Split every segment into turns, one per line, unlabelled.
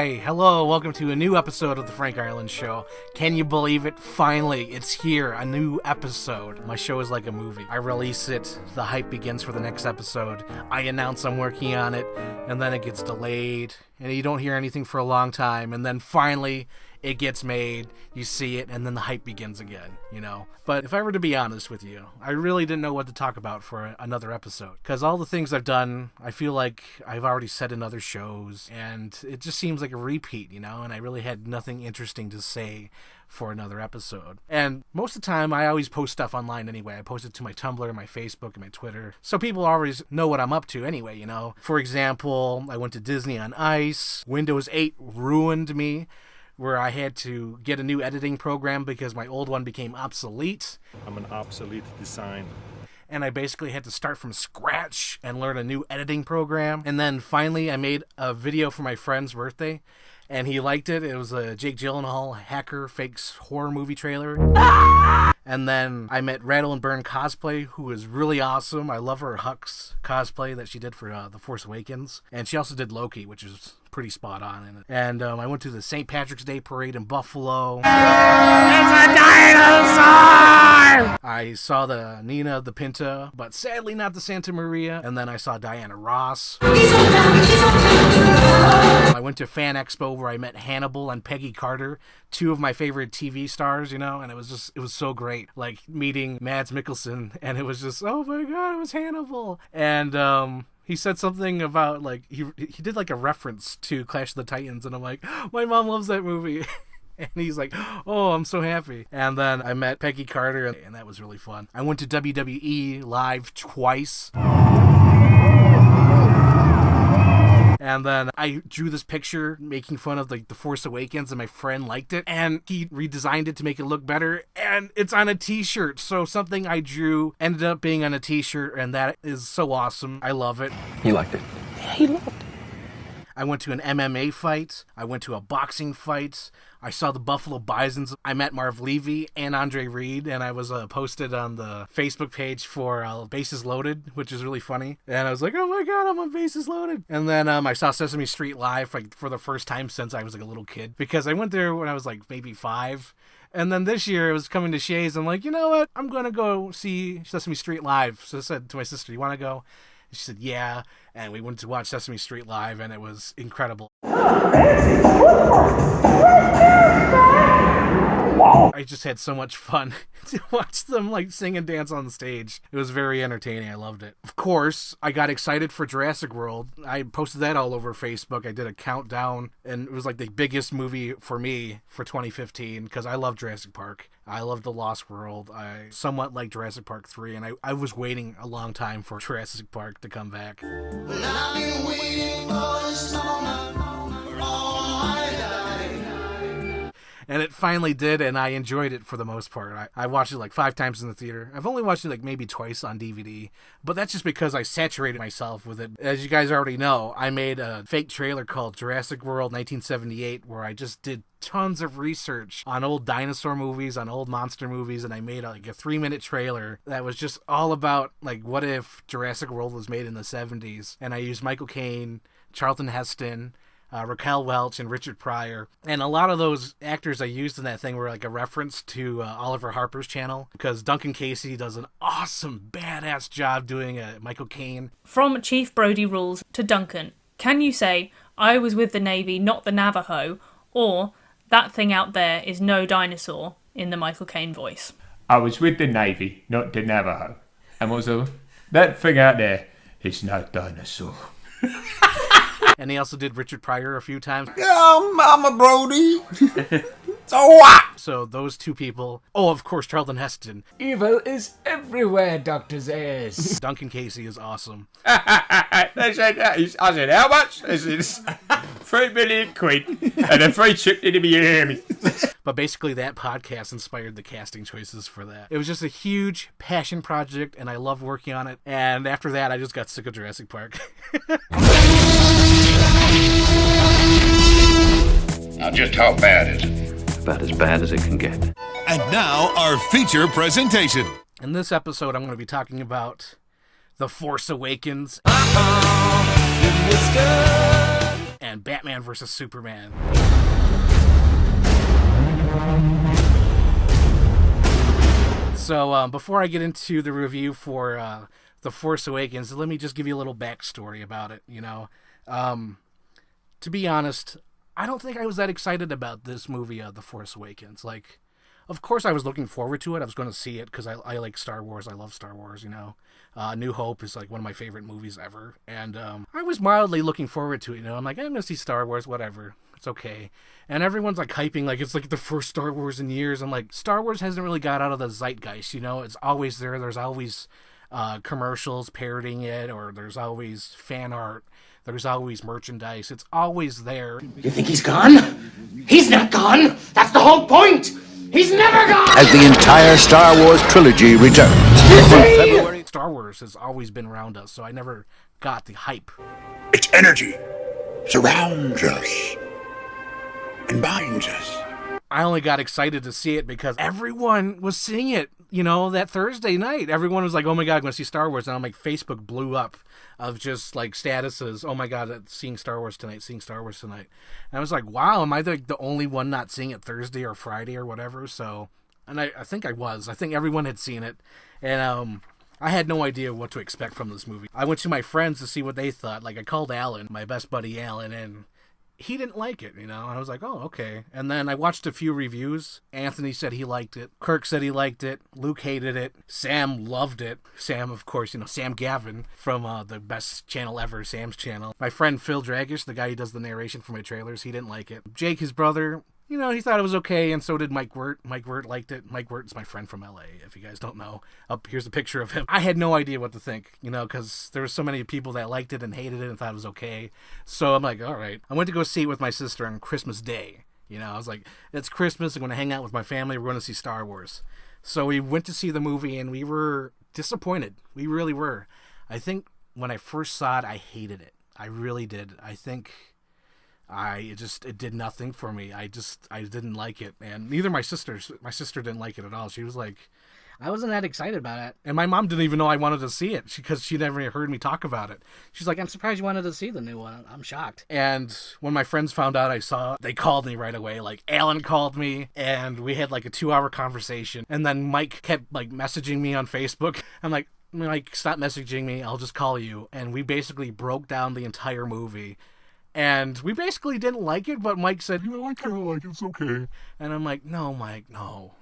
Hi, hello, welcome to a new episode of The Frank Ireland Show. Can you believe it? Finally, it's here, a new episode. My show is like a movie. I release it, the hype begins for the next episode, I announce I'm working on it, and then it gets delayed, and you don't hear anything for a long time, and then finally, it gets made, you see it, and then the hype begins again, you know? But if I were to be honest with you, I really didn't know what to talk about for another episode. Because all the things I've done, I feel like I've already said in other shows, and it just seems like a repeat, you know? And I really had nothing interesting to say for another episode. And most of the time, I always post stuff online anyway. I post it to my Tumblr, my Facebook, and my Twitter. So people always know what I'm up to anyway, you know? For example, I went to Disney on Ice. Windows 8 ruined me, where I had to get a new editing program because my old one became obsolete.
I'm an obsolete design.
And I basically had to start from scratch and learn a new editing program. And then finally I made a video for my friend's birthday, and he liked it. It was a Jake Gyllenhaal hacker fakes horror movie trailer. And then I met Rattle and Burn Cosplay, who is really awesome. I love her Hux cosplay that she did for The Force Awakens. And she also did Loki, which is pretty spot on in it. And I went to the St. Patrick's Day parade in Buffalo. It's a dinosaur! I saw the Nina the Pinta, but sadly not the Santa Maria. And then I saw Diana Ross. I went to Fan Expo where I met Hannibal and Peggy Carter, two of my favorite TV stars, you know, and it was so great, like meeting Mads Mikkelsen, and it was just, oh my god, it was Hannibal. And he said something about, like, he did like a reference to Clash of the Titans, and I'm like, my mom loves that movie. And he's like, oh, I'm so happy. And then I met Peggy Carter, and that was really fun. I went to WWE live twice. And then I drew this picture making fun of like The Force Awakens, and my friend liked it, and he redesigned it to make it look better, and it's on a t-shirt. So something I drew ended up being on a t-shirt, and that is so awesome. I love it.
He liked it.
Yeah, he loved it. I went to an MMA fight. I went to a boxing fight. I saw the Buffalo Bisons. I met Marv Levy and Andre Reed, and I was posted on the Facebook page for Bases Loaded, which is really funny. And I was like, oh my god, I'm on Bases Loaded. And then I saw Sesame Street live like for the first time since I was like a little kid, because I went there when I was like maybe 5. And then this year it was coming to Shays. I'm like, you know what? I'm going to go see Sesame Street live. So I said to my sister, you want to go? And she said, yeah. And we went to watch Sesame Street live, and it was incredible. I just had so much fun to watch them like sing and dance on the stage. It was very entertaining. I loved it. Of course, I got excited for Jurassic World. I posted that all over Facebook. I did a countdown, and it was like the biggest movie for me for 2015 because I love Jurassic Park. I love The Lost World. I somewhat like Jurassic Park 3, and I was waiting a long time for Jurassic Park to come back.
Well, I've been waiting for this moment for all my life.
And it finally did, and I enjoyed it for the most part. I watched it like 5 times in the theater. I've only watched it like maybe twice on DVD, but that's just because I saturated myself with it. As you guys already know, I made a fake trailer called Jurassic World 1978, where I just did tons of research on old dinosaur movies, on old monster movies, and I made like a 3-minute trailer that was just all about like what if Jurassic World was made in the 70s. And I used Michael Caine, Charlton Heston, Raquel Welch, and Richard Pryor. And a lot of those actors I used in that thing were like a reference to Oliver Harper's channel, because Duncan Casey does an awesome, badass job doing Michael Caine.
From Chief Brody Rules to Duncan, can you say, I was with the Navy, not the Navajo, or that thing out there is no dinosaur, in the Michael Caine voice?
I was with the Navy, not the Navajo. And also, that thing out there is no dinosaur.
And he also did Richard Pryor a few times.
Oh, Mama Brody. So what?
So those two people. Oh, of course, Charlton Heston.
Evil is everywhere, Dr. Zayas.
Duncan Casey is awesome.
They said that. I said, how much? They said, £3 million and a free trip to Miami.
But basically that podcast inspired the casting choices for that. It was just a huge passion project, and I loved working on it. And after that, I just got sick of Jurassic Park.
Now, just how bad is it?
About as bad as it can get.
And now, our feature presentation.
In this episode, I'm going to be talking about The Force Awakens and and Batman vs. Superman. So before I get into the review for The Force Awakens, let me just give you a little backstory about it, you know. To be honest, I don't think I was that excited about this movie, The Force Awakens. Like, of course I was looking forward to it. I was going to see it because I like Star Wars. I love Star Wars, you know. New Hope is like one of my favorite movies ever. And I was mildly looking forward to it, you know. I'm like, I'm going to see Star Wars, whatever. It's okay. And everyone's like hyping like it's like the first Star Wars in years. I'm like, Star Wars hasn't really got out of the zeitgeist, you know. It's always there. There's always commercials parodying it, or there's always fan art. There's always merchandise. It's always there.
You think he's gone? He's not gone! That's the whole point! He's never gone!
As the entire Star Wars trilogy returns.
Star Wars has always been around us, so I never got the hype.
Its energy surrounds us and binds us.
I only got excited to see it because everyone was seeing it, you know, that Thursday night. Everyone was like, oh my God, I'm going to see Star Wars. And I'm like, Facebook blew up of just like statuses. Oh my God, seeing Star Wars tonight, seeing Star Wars tonight. And I was like, wow, am I the only one not seeing it Thursday or Friday or whatever? So, and I think I was. I think everyone had seen it. And I had no idea what to expect from this movie. I went to my friends to see what they thought. Like, I called Alan, my best buddy Alan, and he didn't like it, you know, and I was like, oh, okay. And then I watched a few reviews. Anthony said he liked it. Kirk said he liked it. Luke hated it. Sam loved it. Sam, of course, you know, Sam Gavin from the best channel ever, Sam's channel. My friend Phil Dragish, the guy who does the narration for my trailers, he didn't like it. Jake, his brother, you know, he thought it was okay, and so did Mike Wirt. Mike Wirt liked it. Mike Wirt is my friend from LA, if you guys don't know. Here's a picture of him. I had no idea what to think, you know, because there were so many people that liked it and hated it and thought it was okay. So I'm like, all right. I went to go see it with my sister on Christmas Day. You know, I was like, it's Christmas. I'm going to hang out with my family. We're going to see Star Wars. So we went to see the movie, and we were disappointed. We really were. I think when I first saw it, I hated it. I really did. I think it did nothing for me. I didn't like it. And neither my sister didn't like it at all. She was like, I wasn't that excited about it. And my mom didn't even know I wanted to see it because she never heard me talk about it. She's like, I'm surprised you wanted to see the new one. I'm shocked. And when my friends found out I saw it, they called me right away. Like, Alan called me, and we had like a 2-hour conversation. And then Mike kept like messaging me on Facebook. I'm like, Mike, stop messaging me. I'll just call you. And we basically broke down the entire movie. And we basically didn't like it, but Mike said, you know, I kind of like it, it's okay. And I'm like, no, Mike, no.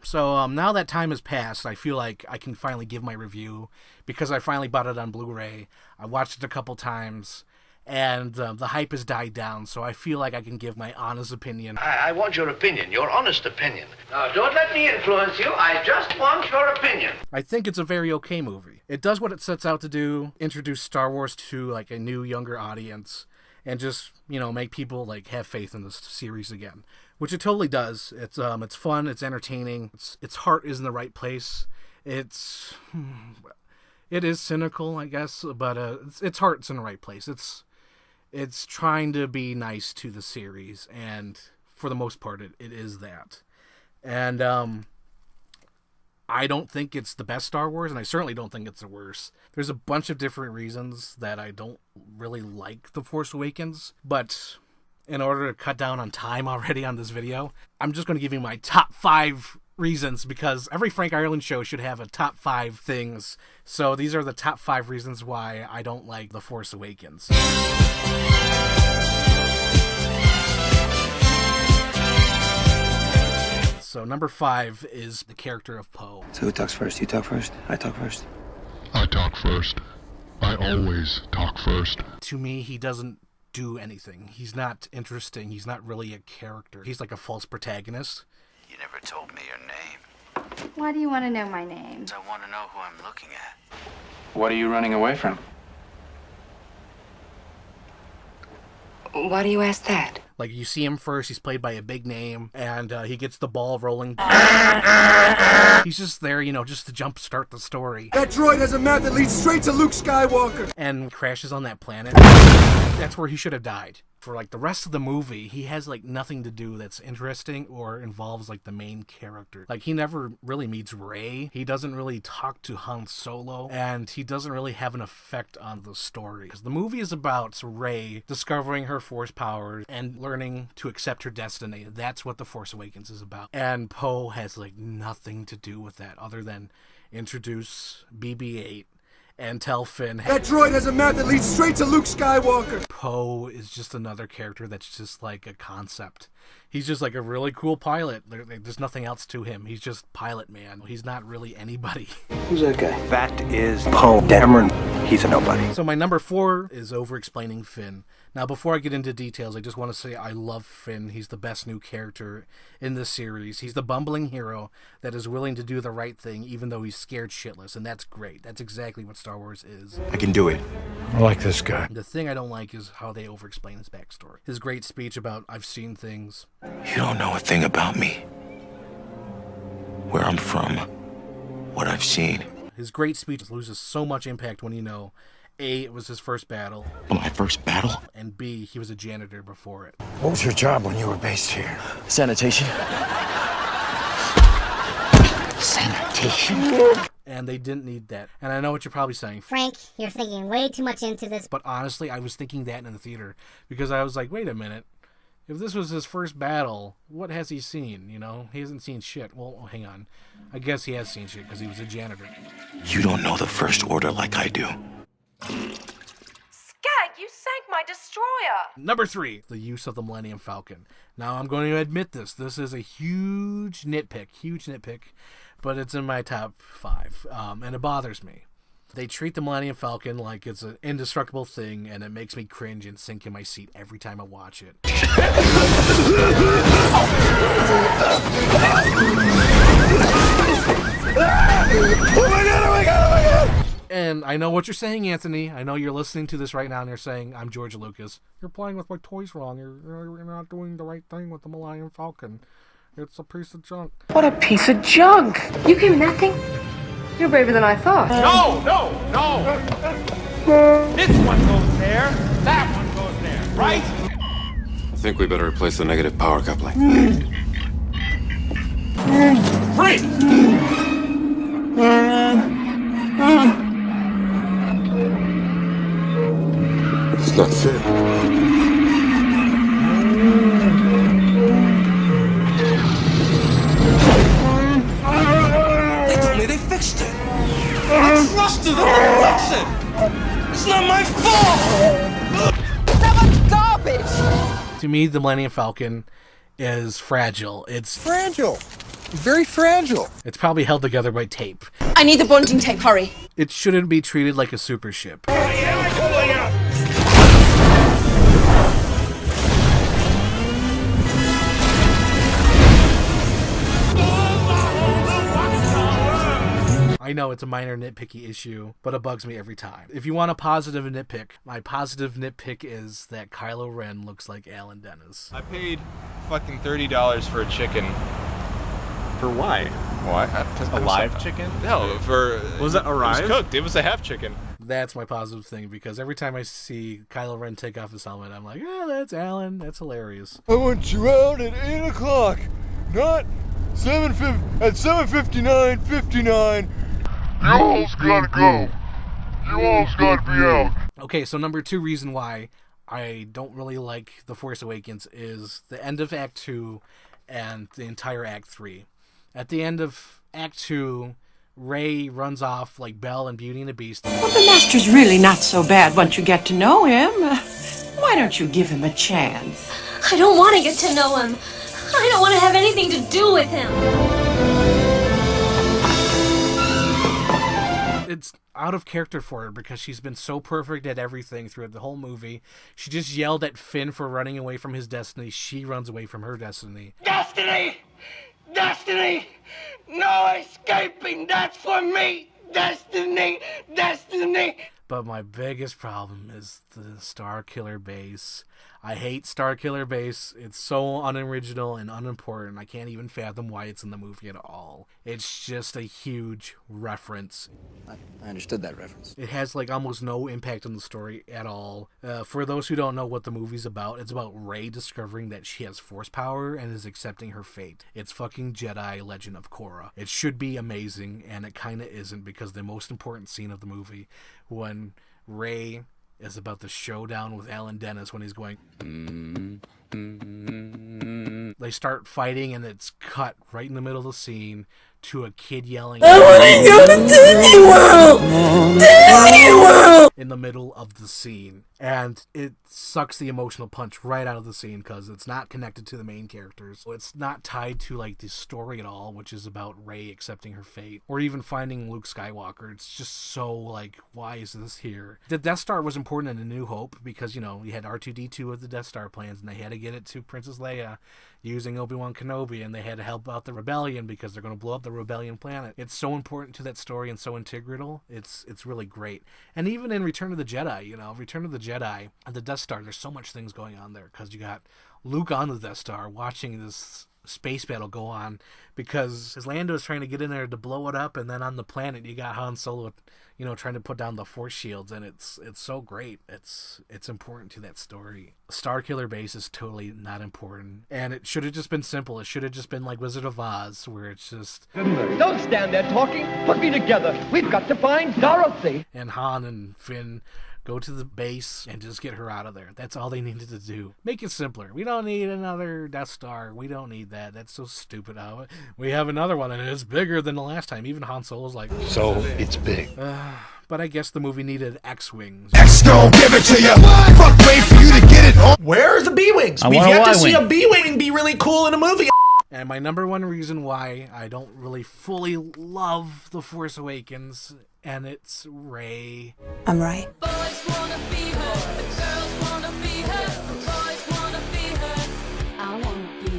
So now that time has passed, I feel like I can finally give my review because I finally bought it on Blu-ray. I watched it a couple times, and the hype has died down, so I feel like I can give my honest opinion.
I want your opinion, your honest opinion. Now, don't let me influence you. I just want your opinion.
I think it's a very okay movie. It does what it sets out to do, introduce Star Wars to like a new, younger audience, and just, you know, make people like have faith in this series again, which it totally does. It's fun, it's entertaining, its heart is in the right place. It is cynical, I guess, but its heart's in the right place. It's trying to be nice to the series, and for the most part, it is that. And I don't think it's the best Star Wars, and I certainly don't think it's the worst. There's a bunch of different reasons that I don't really like The Force Awakens, but in order to cut down on time already on this video, I'm just going to give you my top 5 reasons, because every Frank Ireland show should have a top 5 things. So these are the top 5 reasons why I don't like The Force Awakens. So number 5 is the character of Poe.
So who talks first? You talk first? I talk first?
I talk first. I always talk first.
To me, he doesn't do anything. He's not interesting. He's not really a character. He's like a false protagonist.
You never told me your name.
Why do you want to know my name?
I want to know who I'm looking at.
What are you running away from?
Why do you ask that?
Like, you see him first, he's played by a big name, and he gets the ball rolling. He's just there, you know, just to jumpstart the story.
That droid has a map that leads straight to Luke Skywalker!
And crashes on that planet. That's where he should have died. For like the rest of the movie, he has like nothing to do that's interesting or involves like the main character. Like he never really meets Rey. He doesn't really talk to Han Solo, and he doesn't really have an effect on the story. Because the movie is about Rey discovering her Force powers and learning to accept her destiny. That's what The Force Awakens is about. And Poe has like nothing to do with that other than introduce BB-8 and tell Finn,
that droid has a map that leads straight to Luke Skywalker.
Poe is just another character that's just like a concept. He's just like a really cool pilot. There's nothing else to him. He's just pilot man. He's not really anybody.
Who's that guy? That is Poe Dameron. He's a nobody.
So my number 4 is over-explaining Finn. Now, before I get into details, I just want to say I love Finn. He's the best new character in this series. He's the bumbling hero that is willing to do the right thing even though he's scared shitless, and that's great. That's exactly what Star Wars is.
I can do it. I like this guy.
The thing I don't like is how they over-explain his backstory. His great speech about, I've seen things.
You don't know a thing about me. Where I'm from. What I've seen.
His great speech loses so much impact when you know, A, it was his first battle.
My first battle?
And B, he was a janitor before it.
What was your job when you were based here? Sanitation. Sanitation?
And they didn't need that. And I know what you're probably saying.
Frank, you're thinking way too much into this.
But honestly, I was thinking that in the theater. Because I was like, wait a minute. If this was his first battle, what has he seen? You know, he hasn't seen shit. Well, hang on. I guess he has seen shit because he was a janitor.
You don't know the First Order like I do.
Skag, you sank my destroyer!
Number 3, the use of the Millennium Falcon. Now, I'm going to admit this. This is a huge nitpick, but it's in my top 5, and it bothers me. They treat the Millennium Falcon like it's an indestructible thing, and it makes me cringe and sink in my seat every time I watch it.
Oh my god!
And I know what you're saying, Anthony. I know you're listening to this right now and you're saying, I'm George Lucas. You're playing with my toys wrong. You're not doing the right thing with the Millennium Falcon. It's a piece of junk.
What a piece of junk! You came with that thing? You're braver than I thought.
No! This one goes there, that one goes there, right?
I think we better replace the negative power coupling.
Free!
It's not fair.
They fixed it. I trusted them to fix it. It's not my fault.
That was garbage!
To me, the Millennium Falcon is fragile. It's
fragile. Very fragile.
It's probably held together by tape.
I need the bonding tape, hurry.
It shouldn't be treated like a super ship. I know it's a minor nitpicky issue, but it bugs me every time. If you want a positive nitpick, my positive nitpick is that Kylo Ren looks like Alan Dennis.
I paid fucking $30 for a chicken.
For why?
Why?
A live chicken?
No, for...
Was it arrived?
It was cooked. It was a half chicken.
That's my positive thing, because every time I see Kylo Ren take off his helmet, I'm like, that's Alan. That's hilarious.
I want you out at 8 o'clock, not at 7:59:59.
You all's gotta go. You all's gotta be out.
Okay, so number 2 reason why I don't really like The Force Awakens is the end of Act 2 and the entire Act 3. At the end of Act 2, Rey runs off like Belle and Beauty and the Beast.
Well, the Master's really not so bad once you get to know him. Why don't you give him a chance?
I don't want to get to know him. I don't want to have anything to do with him.
It's out of character for her because she's been so perfect at everything throughout the whole movie. She just yelled at Finn for running away from his destiny. She runs away from her destiny.
Destiny! Destiny! No escaping! That's for me! Destiny! Destiny!
But my biggest problem is the Star Killer base. I hate Starkiller Base. It's so unoriginal and unimportant. I can't even fathom why it's in the movie at all. It's just a huge reference.
I understood that reference.
It has like almost no impact on the story at all. For those who don't know what the movie's about, it's about Rey discovering that she has force power and is accepting her fate. It's fucking Jedi Legend of Korra. It should be amazing, and it kind of isn't, because the most important scene of the movie, when Rey is about the showdown with Alan Dennis, when he's going, they start fighting, and it's cut right in the middle of the scene to a kid yelling, "I want to go to Disney World! Disney World!" in the middle of the scene. And it sucks the emotional punch right out of the scene, because it's not connected to the main characters. It's not tied to like the story at all, which is about Rey accepting her fate, or even finding Luke Skywalker. It's just so like, why is this here? The Death Star was important in A New Hope because, you know, you had R2-D2 with the Death Star plans, and they had to get it to Princess Leia using Obi-Wan Kenobi, and they had to help out the rebellion because they're going to blow up the rebellion planet. It's so important to that story and so integral. It's really great. And even in Return of the Jedi, you know, Return of the Jedi and the Death Star, there's so much things going on there, because you got Luke on the Death Star watching this space battle go on, because Lando is trying to get in there to blow it up, and then on the planet you got Han Solo, you know, trying to put down the force shields, and it's so great. It's important to that story. Starkiller Base is totally not important, and it should have just been simple. It should have just been like Wizard of Oz, where it's just,
don't stand there talking, put me together, we've got to find Dorothy.
And Han and Finn go to the base and just get her out of there. That's all they needed to do. Make it simpler. We don't need another Death Star. We don't need that. That's so stupid. We have another one, and it's bigger than the last time. Even Han Solo's like,
so it's big.
But I guess the movie needed X-Wings.
X don't give it to you. Fuck, wait for you to get it on.
Where are the B-Wings? We've yet to see a B-Wing be really cool in a movie.
And my number one reason why I don't really fully love The Force Awakens, and it's Rey.
I'm right.
Boys wanna be her, the girls wanna be her, the boys wanna be her. I wanna be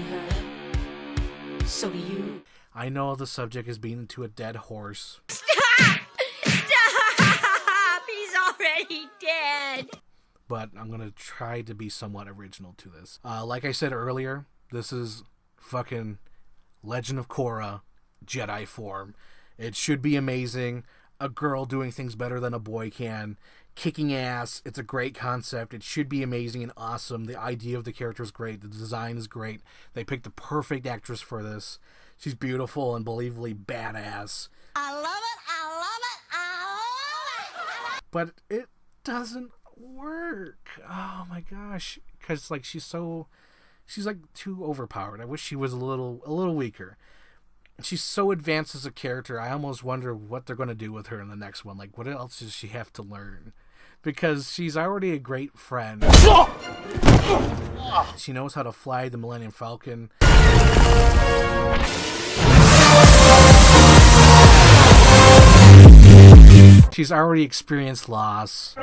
her. So do you.
I know the subject is beaten to a dead horse.
Stop! Stop! He's already dead.
But I'm going to try to be somewhat original to this. Like I said earlier, this is fucking Legend of Korra Jedi form. It should be amazing. A girl doing things better than a boy can. Kicking ass. It's a great concept. It should be amazing and awesome. The idea of the character is great. The design is great. They picked the perfect actress for this. She's beautiful and believably badass.
I love it, I love it, I love it.
But it doesn't work. Oh my gosh. Because like she's like too overpowered. I wish she was a little weaker. She's so advanced as a character, I almost wonder what they're going to do with her in the next one. Like, what else does she have to learn? Because she's already a great friend. She knows how to fly the Millennium Falcon. She's already experienced loss.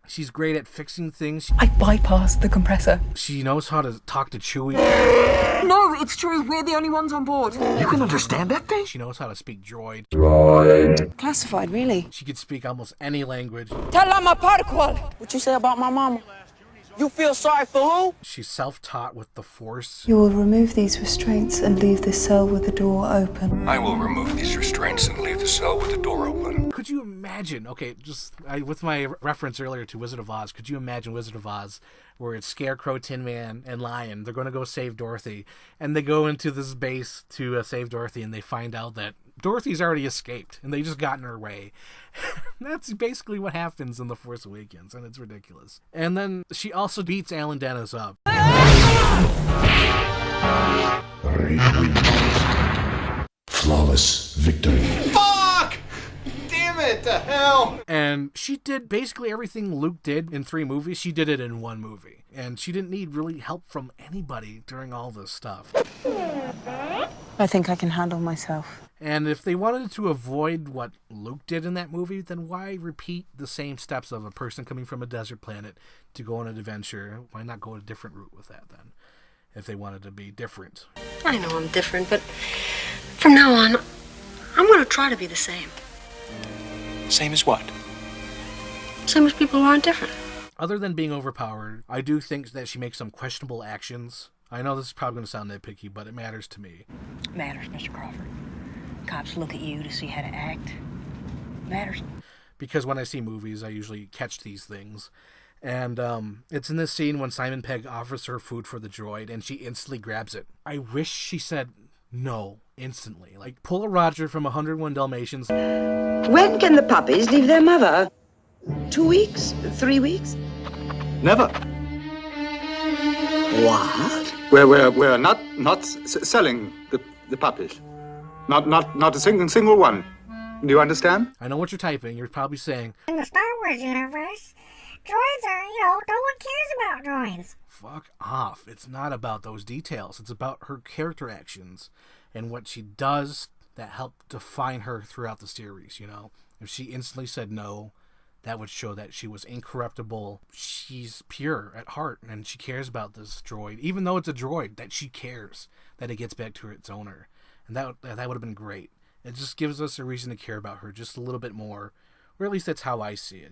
She's great at fixing things.
I bypassed the compressor.
She knows how to talk to Chewie.
No, it's true. We're the only ones on board.
You can understand that thing?
She knows how to speak droid.
Classified, really?
She could speak almost any language.
What you say about my mama?
You feel sorry for who?
She's self-taught with the Force.
You will remove these restraints and leave this cell with the door open.
I will remove these restraints and leave the cell with the door open.
Could you imagine, with my reference earlier to Wizard of Oz, could you imagine Wizard of Oz, where it's Scarecrow, Tin Man, and Lion, they're going to go save Dorothy, and they go into this base to save Dorothy, and they find out that Dorothy's already escaped, and they just got in her way. That's basically what happens in The Force Awakens, and it's ridiculous. And then she also beats Alan Dennis up.
Flawless victory.
Fuck! Damn it, the hell!
And she did basically everything Luke did in 3 movies, she did it in 1 movie. And she didn't need really help from anybody during all this stuff.
I think I can handle myself.
And if they wanted to avoid what Luke did in that movie, then why repeat the same steps of a person coming from a desert planet to go on an adventure? Why not go a different route with that then, if they wanted to be different?
I know I'm different, but from now on, I'm going to try to be the same.
Same as what?
Same as people who aren't different.
Other than being overpowered, I do think that she makes some questionable actions. I know this is probably going to sound nitpicky, but it matters to me.
Matters, Mr. Crawford. Cops look at you to see how to act. Matters.
Because when I see movies, I usually catch these things. And it's in this scene when Simon Pegg offers her food for the droid, and she instantly grabs it. I wish she said no instantly. Like, pull a Roger from 101 Dalmatians.
When can the puppies leave their mother? 2 weeks? 3 weeks?
Never.
What?
We're not selling the puppies. Not a single one. Do you understand?
I know what you're typing. You're probably saying,
in the Star Wars universe, droids are, no one cares about droids.
Fuck off. It's not about those details. It's about her character actions and what she does that help define her throughout the series, If she instantly said no, that would show that she was incorruptible. She's pure at heart, and she cares about this droid. Even though it's a droid, that she cares that it gets back to its owner. And that would have been great. It just gives us a reason to care about her just a little bit more. Or at least that's how I see it.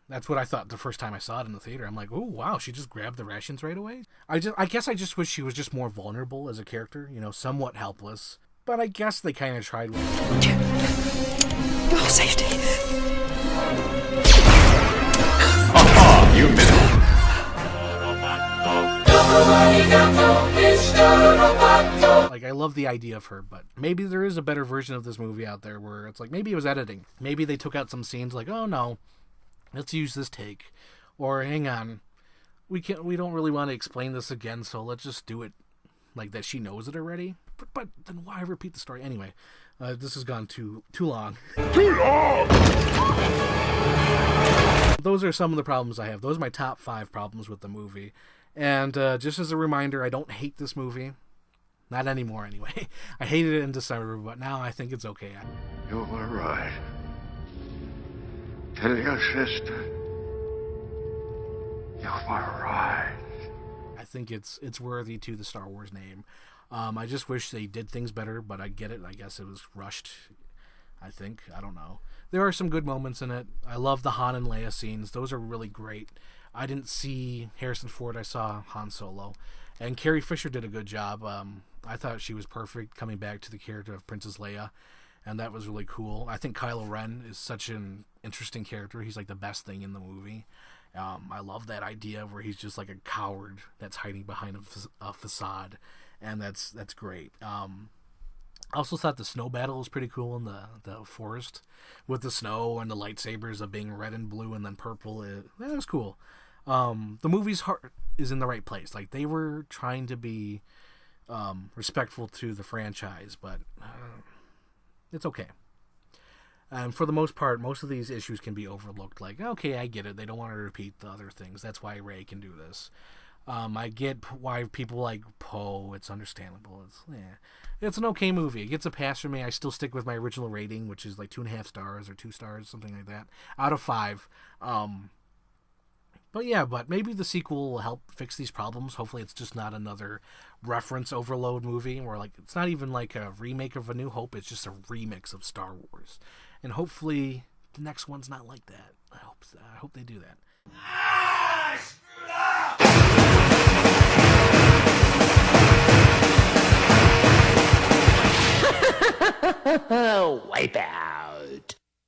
That's what I thought the first time I saw it in the theater. I'm like, oh, wow, she just grabbed the rations right away? I guess I just wish she was just more vulnerable as a character, somewhat helpless. But I guess they kind of tried with it.
Oh, safety.
You missed it.
Like, I love the idea of her, but maybe there is a better version of this movie out there where it's like, maybe it was editing. Maybe they took out some scenes like, oh no, let's use this take. Or, hang on, we don't really want to explain this again, so let's just do it like that she knows it already. But then why repeat the story? Anyway, this has gone too long.
Too long!
Those are some of the problems I have. Those are my top 5 problems with the movie. And just as a reminder, I don't hate this movie. Not anymore, anyway. I hated it in December, but now I think it's okay.
You were right. Tell your sister. You were right.
I think it's worthy to the Star Wars name. I just wish they did things better, but I get it. I guess it was rushed. I think. I don't know. There are some good moments in it. I love the Han and Leia scenes. Those are really great. I didn't see Harrison Ford. I saw Han Solo. And Carrie Fisher did a good job. I thought she was perfect coming back to the character of Princess Leia. And that was really cool. I think Kylo Ren is such an interesting character. He's like the best thing in the movie. I love that idea where he's just like a coward that's hiding behind a facade. And that's great. I also thought the snow battle was pretty cool in the forest with the snow and the lightsabers of being red and blue and then purple. That was cool. The movie's heart is in the right place. Like, they were trying to be respectful to the franchise, but it's okay. And for the most part, most of these issues can be overlooked. Like, okay, I get it. They don't want to repeat the other things. That's why Rey can do this. I get why people like Poe. It's understandable. It's an okay movie. It gets a pass from me. I still stick with my original rating, which is like 2.5 stars or 2 stars, something like that, out of 5. But maybe the sequel will help fix these problems. Hopefully it's just not another reference overload movie where, like, it's not even like a remake of A New Hope. It's just a remix of Star Wars. And hopefully the next one's not like that. I hope they do that.
Way back.